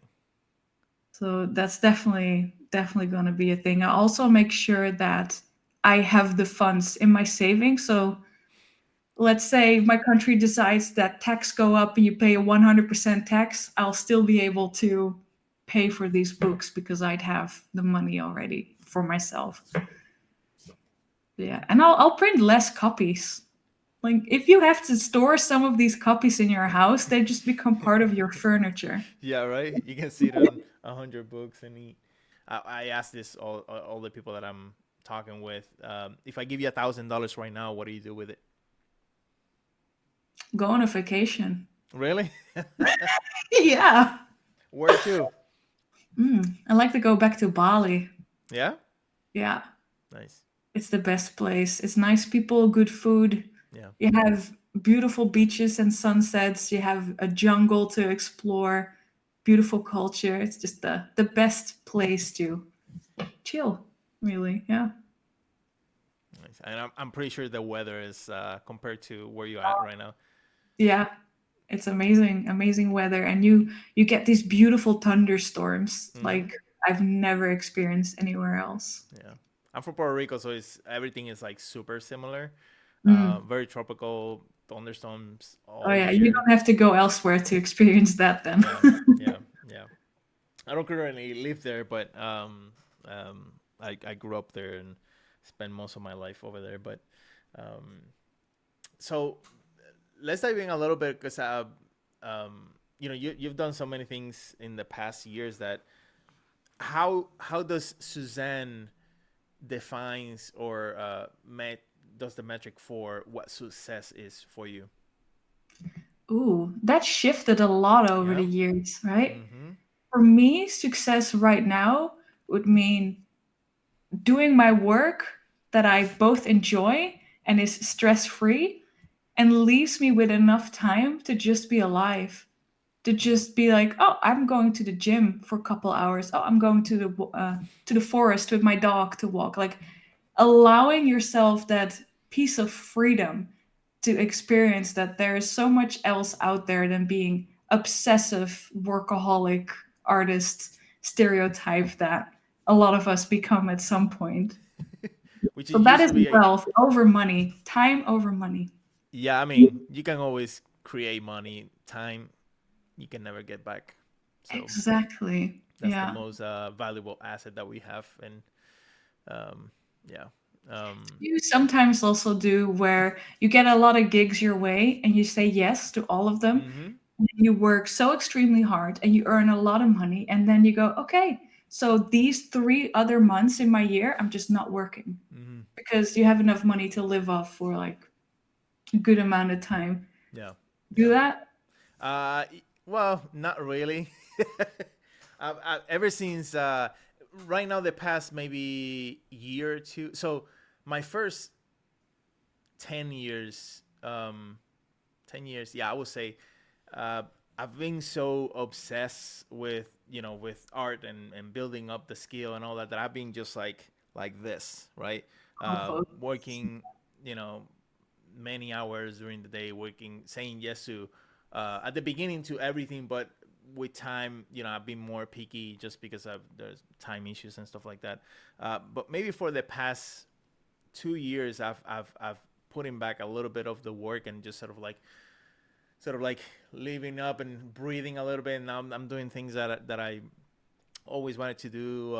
Speaker 2: So that's definitely going to be a thing. I also make sure that I have the funds in my savings. So let's say my country decides that tax go up and you pay a 100% tax, I'll still be able to pay for these books because I'd have the money already for myself. Yeah, and I'll print less copies. Like if you have to store some of these copies in your house, they just become part of your furniture.
Speaker 1: Yeah. Right. You can sit on 100 books and eat. I ask this all the people that I'm talking with. If I give you $1,000 right now, what do you do with it?
Speaker 2: Go on a vacation.
Speaker 1: Really?
Speaker 2: Yeah.
Speaker 1: Where to?
Speaker 2: I like to go back to Bali.
Speaker 1: Yeah.
Speaker 2: Yeah,
Speaker 1: Nice.
Speaker 2: it's the best place. It's nice people, good food.
Speaker 1: Yeah.
Speaker 2: You have beautiful beaches and sunsets. You have a jungle to explore, beautiful culture. It's just the best place to chill, really. Yeah.
Speaker 1: Nice. And I'm pretty sure the weather is compared to where you at right now.
Speaker 2: Yeah. It's amazing, amazing weather. And you get these beautiful thunderstorms
Speaker 1: Mm-hmm.
Speaker 2: like I've never experienced anywhere else.
Speaker 1: Yeah. I'm from Puerto Rico, so it's everything is like super similar.
Speaker 2: Mm.
Speaker 1: Very tropical, thunderstorms
Speaker 2: Oh
Speaker 1: all
Speaker 2: yeah, you
Speaker 1: year.
Speaker 2: don't have to go elsewhere to experience that then.
Speaker 1: Yeah, yeah, yeah. I don't currently live there, but I grew up there and spent most of my life over there. But um, so let's dive in a little bit because you've done so many things in the past years that how does Suzanne defines or does the metric for what success is for you?
Speaker 2: Ooh, that shifted a lot over the
Speaker 1: Yeah.
Speaker 2: years, right?
Speaker 1: Mm-hmm.
Speaker 2: For me, success right now would mean doing my work that I both enjoy and is stress free and leaves me with enough time to just be alive. To just be like, oh, I'm going to the gym for a couple hours. Oh, I'm going to the forest with my dog to walk. Like allowing yourself that piece of freedom to experience that there is so much else out there than being obsessive workaholic artist stereotype that a lot of us become at some point.
Speaker 1: Which
Speaker 2: So
Speaker 1: it
Speaker 2: that
Speaker 1: used
Speaker 2: is
Speaker 1: to be a,
Speaker 2: wealth over money, time over money.
Speaker 1: yeah. I mean, you can always create money. Time you can never get back. So
Speaker 2: Exactly.
Speaker 1: that's the
Speaker 2: Yeah.
Speaker 1: most valuable asset that we have. And um, yeah. Um,
Speaker 2: You sometimes also do where you get a lot of gigs your way and you say yes to all of them.
Speaker 1: mm-hmm.
Speaker 2: You work so extremely hard and you earn a lot of money, and then you go, okay, so these 3 other months in my year, I'm just not working
Speaker 1: Mm-hmm.
Speaker 2: because you have enough money to live off for like a good amount of time.
Speaker 1: Yeah.
Speaker 2: Do
Speaker 1: Yeah.
Speaker 2: that?
Speaker 1: Well, not really. Ever since right now, the past maybe year or two. So my first 10 years, 10 years, yeah, I would say, uh, I've been so obsessed with with art and building up the skill and all that that I've been just like this, right?
Speaker 2: Oh, folks.
Speaker 1: Working, you know, many hours during the day, working, saying yes to at the beginning to everything, but with time, I've been more picky just because of there's time issues and stuff like that. But maybe for the past 2 years, I've putting back a little bit of the work and just sort of like living up and breathing a little bit. And now I'm doing things that I always wanted to do.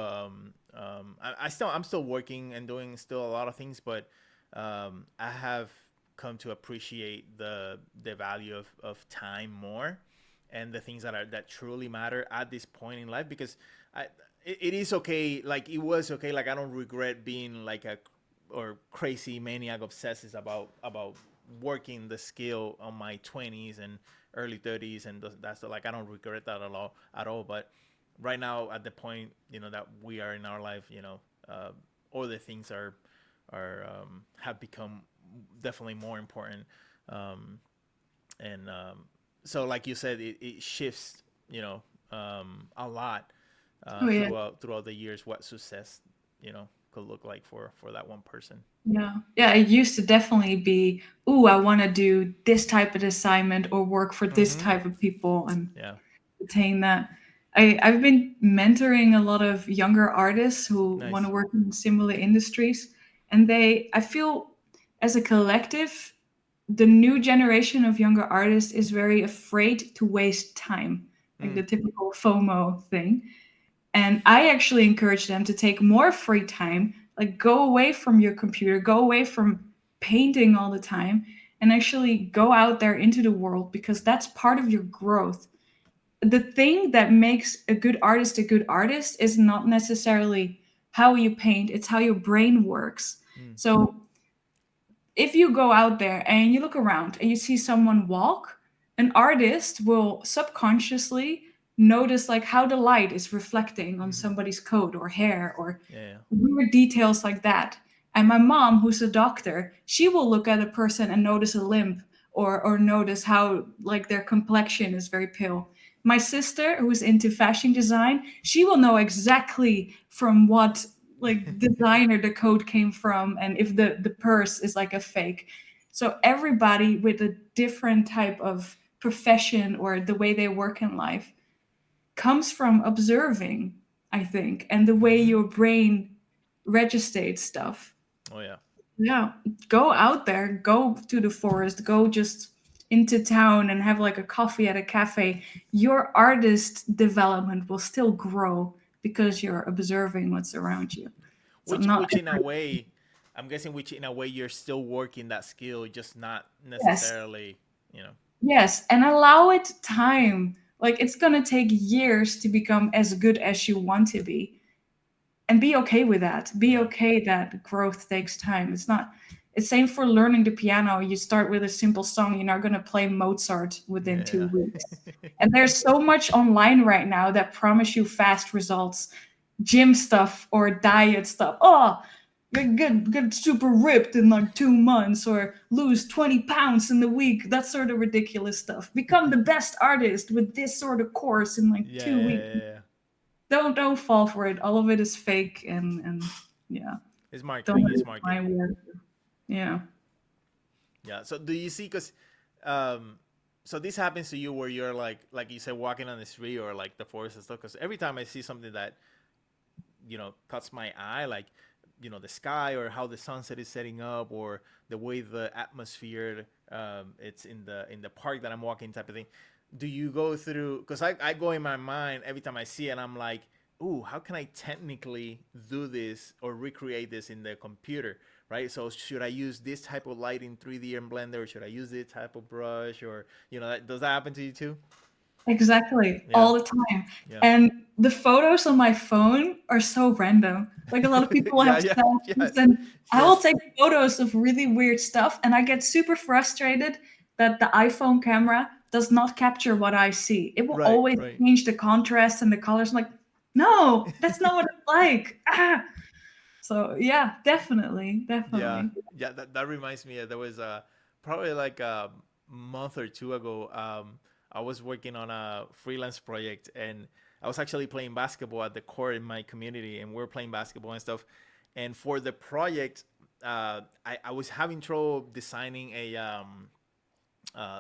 Speaker 1: I'm still working and doing still a lot of things, but I have come to appreciate the value of time more and the things that truly matter at this point in life because it is okay, like it was okay, like I don't regret being like a or crazy maniac obsessive about working the skill on my 20s and early 30s, and that's like I don't regret that at all. But right now, at the point that we are in our life, all the things are have become definitely more important. um, and so like you said, it shifts, a lot
Speaker 2: Oh, yeah.
Speaker 1: throughout the years what success could look like for that one person.
Speaker 2: Yeah. Yeah. It used to definitely be, ooh, I want to do this type of assignment or work for this
Speaker 1: Mm-hmm.
Speaker 2: type of people and
Speaker 1: Yeah.
Speaker 2: attain that. I've been mentoring a lot of younger artists who want to
Speaker 1: Nice.
Speaker 2: work in similar industries. And I feel as a collective, the new generation of younger artists is very afraid to waste time, like
Speaker 1: Mm.
Speaker 2: the typical FOMO thing. And I actually encourage them to take more free time, like go away from your computer, go away from painting all the time, and actually go out there into the world because that's part of your growth. The thing that makes a good artist is not necessarily how you paint, it's how your brain works.
Speaker 1: Mm.
Speaker 2: So if you go out there and you look around and you see someone walk, an artist will subconsciously notice like how the light is reflecting on
Speaker 1: Mm-hmm.
Speaker 2: somebody's coat or hair or
Speaker 1: Yeah, yeah.
Speaker 2: weird details like that. And my mom, who's a doctor, she will look at a person and notice a limp or notice how like their complexion is very pale. My sister, who's into fashion design, she will know exactly from what like designer the coat came from and if the purse is like a fake. So everybody with a different type of profession or the way they work in life comes from observing, I think, and the way
Speaker 1: Mm-hmm.
Speaker 2: your brain registers stuff.
Speaker 1: Oh yeah.
Speaker 2: Yeah, go out there, go to the forest, go just into town and have like a coffee at a cafe. Your artist development will still grow because you're observing what's around you. So not
Speaker 1: Which in a way, I'm guessing, which in a way you're still working that skill, just not
Speaker 2: yes,
Speaker 1: necessarily, you know.
Speaker 2: yes, and allow it time. Like it's gonna take years to become as good as you want to be, and be okay with that. Be
Speaker 1: Yeah.
Speaker 2: okay that growth takes time. It's not. It's same for learning the piano. You start with a simple song. You're not gonna play Mozart within two
Speaker 1: Yeah.
Speaker 2: weeks. And there's so much online right now that promise you fast results, gym stuff or diet stuff. Oh, get super ripped in like 2 months or lose 20 pounds in a week. That sort of ridiculous stuff. Become the best artist with this sort of course in like
Speaker 1: Yeah,
Speaker 2: 2 weeks.
Speaker 1: yeah.
Speaker 2: Don't fall for it. All of it is fake and yeah.
Speaker 1: It's
Speaker 2: Don't
Speaker 1: marketing.
Speaker 2: let
Speaker 1: It's
Speaker 2: it find
Speaker 1: marketing.
Speaker 2: weird. Yeah.
Speaker 1: Yeah. So do you see? Because, um, so this happens to you where you're like you said, walking on the street or like the forest and stuff. Because every time I see something that cuts my eye, like the sky or how the sunset is setting up or the way the atmosphere it's in the park that I'm walking type of thing. Do you go through? Because I go in my mind every time I see it, and I'm like, ooh, how can I technically do this or recreate this in the computer, right? So should I use this type of light in 3D and Blender, or should I use this type of brush, or does that happen to you too?
Speaker 2: Exactly.
Speaker 1: Yeah,
Speaker 2: All the time.
Speaker 1: yeah,
Speaker 2: And the photos on my phone are so random. Like a lot of people have
Speaker 1: yeah, yeah,
Speaker 2: selfies
Speaker 1: yes,
Speaker 2: and I will
Speaker 1: yes,
Speaker 2: take photos of really weird stuff and I get super frustrated that the iPhone camera does not capture what I see. It will
Speaker 1: right,
Speaker 2: always
Speaker 1: right.
Speaker 2: change the contrast and the colors. I'm like, no, that's not what it's like. Ah. So yeah, definitely,
Speaker 1: Yeah,
Speaker 2: definitely.
Speaker 1: yeah. That reminds me. There was probably like a month or two ago. I was working on a freelance project, and I was actually playing basketball at the court in my community, and we are playing basketball and stuff. And for the project, I was having trouble designing a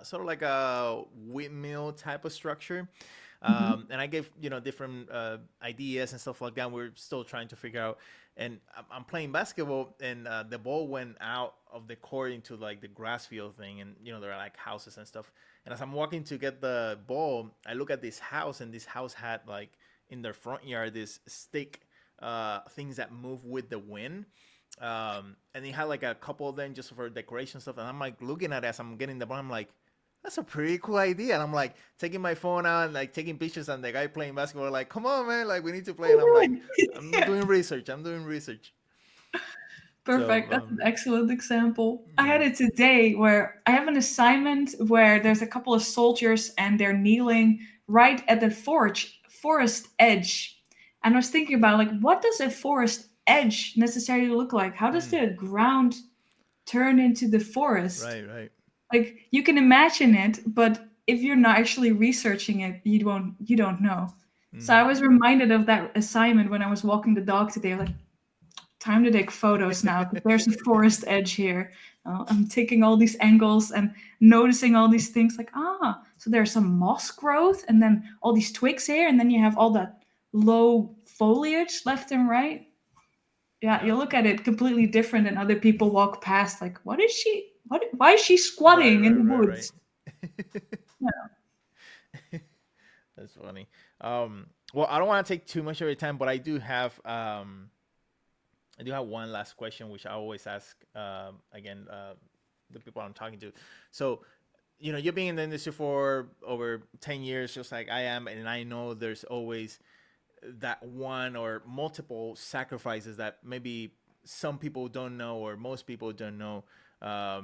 Speaker 1: sort of like a windmill type of structure.
Speaker 2: Mhm.
Speaker 1: And I gave different ideas and stuff like that. We're still trying to figure out. And I'm playing basketball, and the ball went out of the court into like the grass field thing, and there are like houses and stuff. And as I'm walking to get the ball, I look at this house, and this house had like in their front yard this stick things that move with the wind. And he had like a couple of them just for decoration stuff. And I'm like looking at it as I'm getting the ball. I'm like, that's a pretty cool idea. And I'm like taking my phone out and like taking pictures. And the guy playing basketball, like, come on, man, like we need to play. And I'm like, I'm doing research. I'm doing research. So,
Speaker 2: Perfect. That's an excellent example. I
Speaker 1: yeah.
Speaker 2: had it today where I have an assignment where there's a couple of soldiers and they're kneeling right at the forest edge. And I was thinking about like what does a forest edge necessarily look like? How does
Speaker 1: Mm,
Speaker 2: the ground turn into the forest?
Speaker 1: right, right.
Speaker 2: Like you can imagine it, but if you're not actually researching it, you don't know. So I
Speaker 1: Mm.
Speaker 2: was reminded of that assignment when I was walking the dog today. I was like, time to take photos now because there's a forest edge here. I'm taking all these angles and noticing all these things like, so there's some moss growth and then all these twigs here, and then you have all that low foliage left and right. Yeah,
Speaker 1: Yeah.
Speaker 2: you look at it completely different, and other people walk past like, what is she? Why is she
Speaker 1: Right,
Speaker 2: squatting in
Speaker 1: right,
Speaker 2: the
Speaker 1: right, right.
Speaker 2: woods? Yeah.
Speaker 1: That's funny. Well, I don't want to take too much of your time, but I do have one last question, which I always ask again the people I'm talking to. So, you've been in the industry for over 10 years, just like I am, and I know there's always that one or multiple sacrifices that maybe some people don't know or most people don't know. I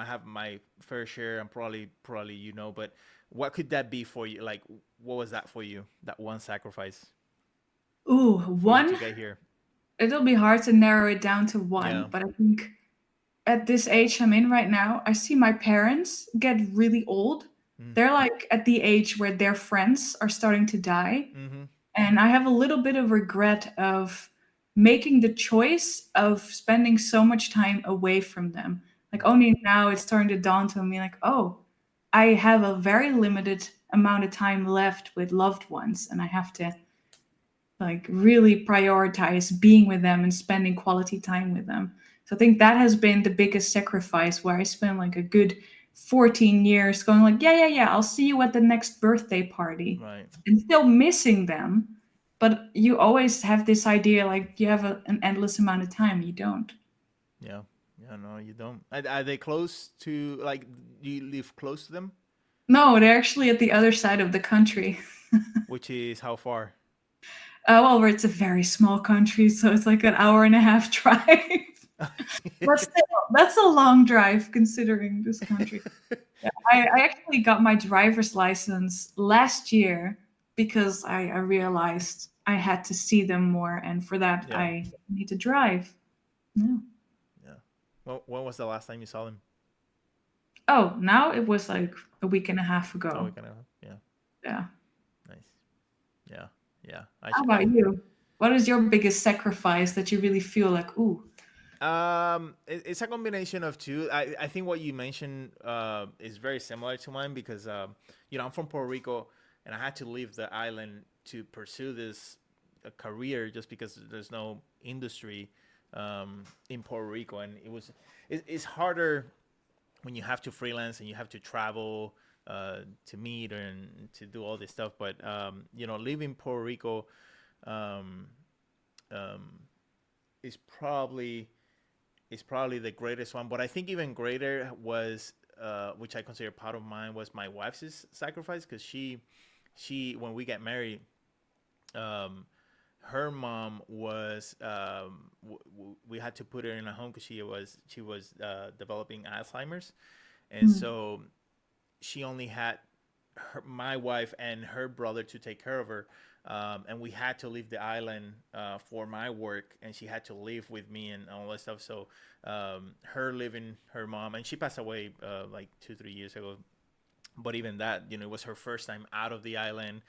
Speaker 1: have my fair share, and probably but what could that be for you? Like, what was that for you? That one sacrifice
Speaker 2: Ooh,
Speaker 1: for you to
Speaker 2: one.
Speaker 1: get here?
Speaker 2: It'll be hard to narrow it down to
Speaker 1: Yeah.
Speaker 2: one, but I think at this age I'm in right now, I see my parents get really old.
Speaker 1: Mm.
Speaker 2: They're like at the age where their friends are starting to die.
Speaker 1: Mm-hmm.
Speaker 2: And I have a little bit of regret of making the choice of spending so much time away from them. Like only now it's starting to dawn to me like, oh, I have a very limited amount of time left with loved ones and I have to like really prioritize being with them and spending quality time with them. So I think that has been the biggest sacrifice, where I spent like a good 14 years going like, yeah, yeah, yeah, I'll see you at the next birthday party,
Speaker 1: Right.
Speaker 2: and still missing them. But you always have this idea like you have an endless amount of time. You don't.
Speaker 1: Yeah. Yeah. No, you don't. Are they close to, like, do you live close to them?
Speaker 2: No, they're actually at the other side of the country.
Speaker 1: Which is how far?
Speaker 2: Well, it's a very small country, so it's like an hour and a half drive. But still, that's a long drive considering this country. Yeah, I actually got my driver's license last year because I realized I had to see them more, and for that
Speaker 1: Yeah.
Speaker 2: I need to drive. Yeah.
Speaker 1: Yeah. When was the last time you saw them?
Speaker 2: Oh, now it was like a week and a half
Speaker 1: Oh, we
Speaker 2: ago.
Speaker 1: kind of. Yeah.
Speaker 2: Yeah.
Speaker 1: Nice. Yeah. Yeah.
Speaker 2: How about you? What is your biggest sacrifice that you really feel like, ooh?
Speaker 1: It's a combination of two. I think what you mentioned is very similar to mine because I'm from Puerto Rico and I had to leave the island to pursue this career just because there's no industry in Puerto Rico, and it's harder when you have to freelance and you have to travel to meet and to do all this stuff. But leaving Puerto Rico um, um, is probably the greatest one. But I think even greater was, which I consider part of mine, was my wife's sacrifice because she when we got married, um, her mom was we had to put her in a home because she was developing Alzheimer's, and
Speaker 2: Mm.
Speaker 1: so she only had my wife and her brother to take care of her. And we had to leave the island for my work, and she had to live with me and all that stuff. So her living her mom, and she passed away like 2 3 years ago. But even that, it was her first time out of the island.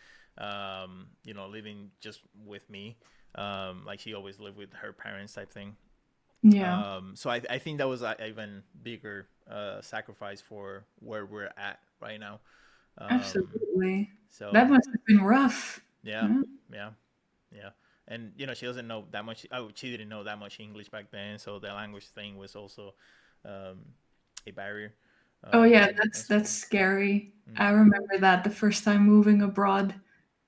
Speaker 1: Living just with me. Like she always lived with her parents type thing.
Speaker 2: Yeah,
Speaker 1: So I think that was an even bigger sacrifice for where we're at right now. Um,
Speaker 2: absolutely.
Speaker 1: so
Speaker 2: That must have been rough.
Speaker 1: yeah,
Speaker 2: Yeah.
Speaker 1: yeah, yeah. And she doesn't know that much. Oh, she didn't know that much English back then, so the language thing was also um, a barrier
Speaker 2: Oh yeah,
Speaker 1: in
Speaker 2: that's
Speaker 1: school.
Speaker 2: scary. I
Speaker 1: Mm,
Speaker 2: remember that the first time moving abroad,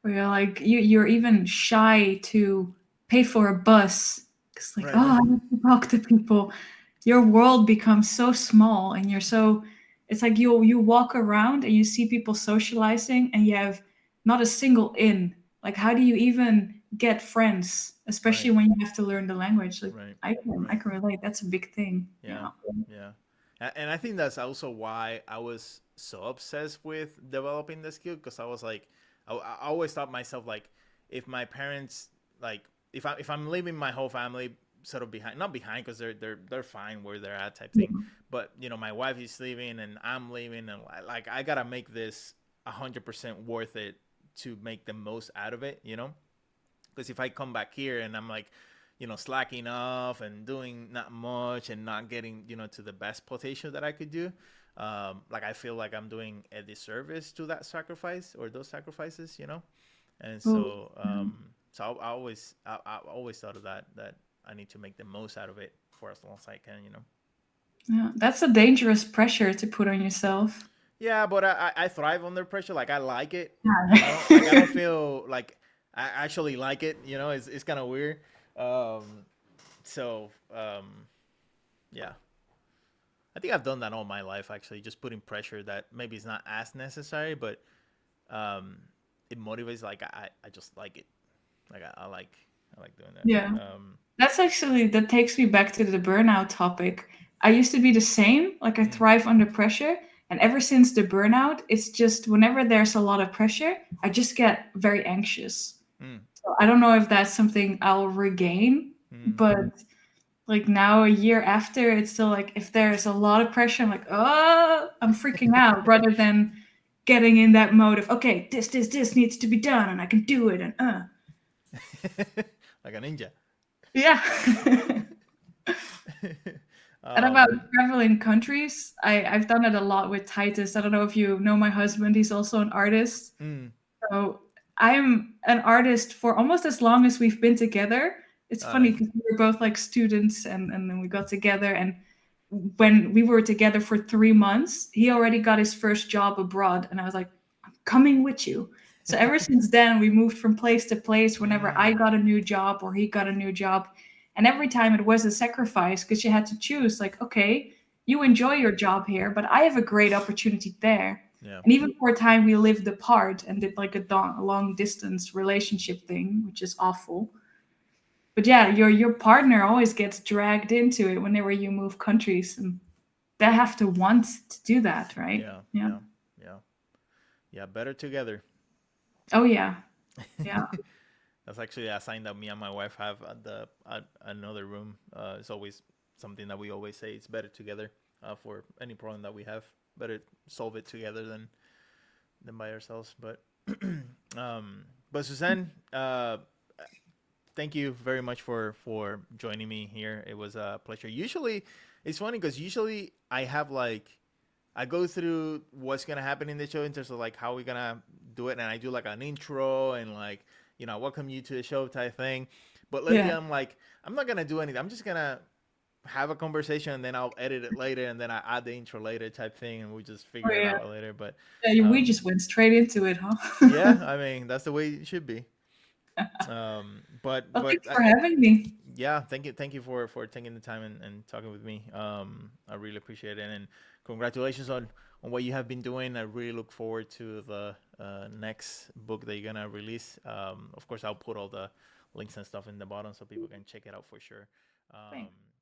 Speaker 2: where you're like you're even shy to pay for a bus because like,
Speaker 1: right,
Speaker 2: oh,
Speaker 1: right,
Speaker 2: I have to talk to people. Your world becomes so small, and you're so. It's like you walk around and you see people socializing, and you have not a single in. Like, how do you even get friends, especially
Speaker 1: right,
Speaker 2: when you have to learn the language? Like,
Speaker 1: right,
Speaker 2: I
Speaker 1: right.
Speaker 2: can relate. That's a big thing.
Speaker 1: Yeah,
Speaker 2: Yeah.
Speaker 1: yeah. And I think that's also why I was so obsessed with developing the skill because I was like, I always thought myself like, if my parents like, if I'm leaving my whole family sort of behind, not behind because they're fine where they're at type thing, but my wife is leaving and I'm leaving and like I gotta make this 100% worth it to make the most out of it. Because if I come back here and I'm like, slacking off and doing not much and not getting, to the best potential that I could do, like I feel like I'm doing a disservice to that sacrifice or those sacrifices. And
Speaker 2: Oh,
Speaker 1: so I always thought of that I need to make the most out of it for as long as I can.
Speaker 2: yeah, that's a dangerous pressure to put on yourself.
Speaker 1: Yeah, but I thrive under pressure. Like I like it. Like I
Speaker 2: Yeah.
Speaker 1: don't feel like I actually like it. It's kind of weird. Um, so yeah, I think I've done that all my life actually, just putting pressure that maybe is not as necessary, but um, it motivates. Like I just like it. Like I like doing
Speaker 2: Yeah.
Speaker 1: that.
Speaker 2: That takes me back to the burnout topic. I used to be the same, like I
Speaker 1: Mm,
Speaker 2: thrive under pressure. And ever since the burnout, it's just whenever there's a lot of pressure, I just get very anxious.
Speaker 1: mm,
Speaker 2: So I don't know if that's something I'll regain,
Speaker 1: mm.
Speaker 2: but like now, a year after, it's still like if there's a lot of pressure, I'm like, oh, I'm freaking out rather than getting in that mode of, okay, this needs to be done and I can do it. And
Speaker 1: Like a ninja.
Speaker 2: yeah. And about
Speaker 1: um,
Speaker 2: traveling countries, I've done it a lot with Titus. I don't know if you know my husband, he's also an artist.
Speaker 1: mm,
Speaker 2: So I'm an artist for almost as long as we've been together. It's
Speaker 1: Oh,
Speaker 2: funny
Speaker 1: nice.
Speaker 2: because we were both like students, and then we got together. And when we were together for 3 months, he already got his first job abroad, and I was like, "I'm coming with you." So ever since then, we moved from place to place. Whenever I
Speaker 1: Mm,
Speaker 2: got a new job or he got a new job, and every time it was a sacrifice because you had to choose. Like, okay, you enjoy your job here, but I have a great opportunity there.
Speaker 1: yeah.
Speaker 2: And even for a time, we lived apart and did like a long distance relationship thing, which is awful. But yeah, your partner always gets dragged into it whenever you move countries, and they have to want to do that, right?
Speaker 1: Yeah.
Speaker 2: Yeah.
Speaker 1: Yeah. Yeah. Yeah. Better together.
Speaker 2: Oh yeah. Yeah.
Speaker 1: That's actually a sign that me and my wife have at the at another room. It's always something that we always say. It's better together for any problem that we have. Better solve it together than by ourselves. Um, but Suzanne, thank you very much for joining me here. It was a pleasure. Usually, it's funny because usually I have like I go through what's gonna happen in the show in terms of like how we're gonna do it, and I do like an intro and like welcome you to the show type thing. But lately,
Speaker 2: Yeah.
Speaker 1: I'm like I'm not gonna do anything. I'm just gonna have a conversation and then I'll edit it later and then I add the intro later type thing and we just
Speaker 2: Oh
Speaker 1: figure it
Speaker 2: yeah.
Speaker 1: out later. But
Speaker 2: Yeah, we
Speaker 1: um,
Speaker 2: just went straight into it,
Speaker 1: yeah,
Speaker 2: huh?
Speaker 1: I mean that's the way it should be.
Speaker 2: Well,
Speaker 1: But
Speaker 2: thanks for having me.
Speaker 1: yeah, thank you for taking the time and talking with me. I really appreciate it, and congratulations on what you have been doing. I really look forward to the next book that you're gonna release. Of course, I'll put all the links and stuff in the bottom so people can check it out for sure.
Speaker 2: Thanks.